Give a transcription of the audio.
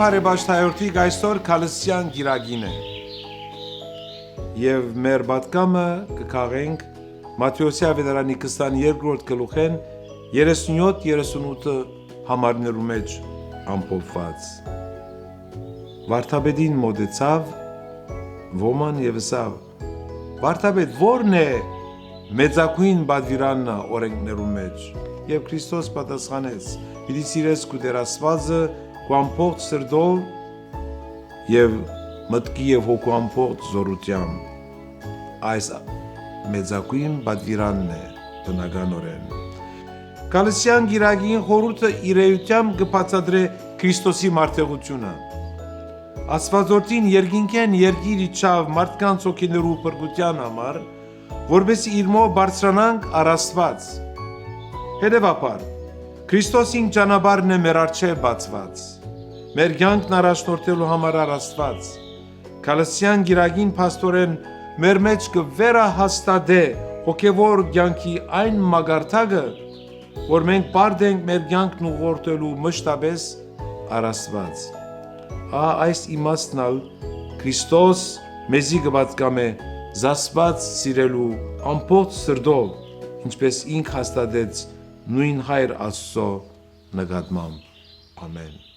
բարեբաշտայորդիկ այսօր Քալստյան գիրագին է եւ մեր պատգամը կքաղենք Մատթեոսի ավետարանի 22-րդ գլուխեն 37-38 համարներու մեջ ամփոփված Վարդապետին մոտեցավ ոման եւ ասավ Վարդապետ ո՞րն է մեծակույն բادرաննա օրենքներու մեջ եւ Քրիստոս պատասխանեց Պիտի սիրես քո Տեր Աստվածը քո ամբողջ սրտով եւ մտքի եւ հոգու ամբողջ զորությամբ այս մեծակույն բادرանն է բնականորեն Քալստյան գիրագին խորհուրդը իրեյությամբ կբացատրե Քրիստոսի մարտեղությունը Աստվածորդին երկինքեն երկիր իջավ մարդկանց հոգիներու փրկության համար, որովհետեւ իր մոտ բարձրանանք առ Աստված։ Հետևաբար, Քրիստոսին ճանապարհն է մեր առջև բացված։ Մեր կյանքն առաջնորդելու համար առ Աստված։ Քալստյան գիրագին փաստորեն մեր մեջ կվերահաստատե հոգևոր կյանքի այն մագարտակը, որ մենք բարդ ենք մեր կյանքն ուղղորդելու մշտապես առ Աստված։ Այս իմաստնալ Քրիստոս մեզի կպատկամե զասված սիրելու ամբողջ սրտով, ինչպես ինք հաստատեց նույն Հայր Աստծո նկատմամբ։ Ամեն։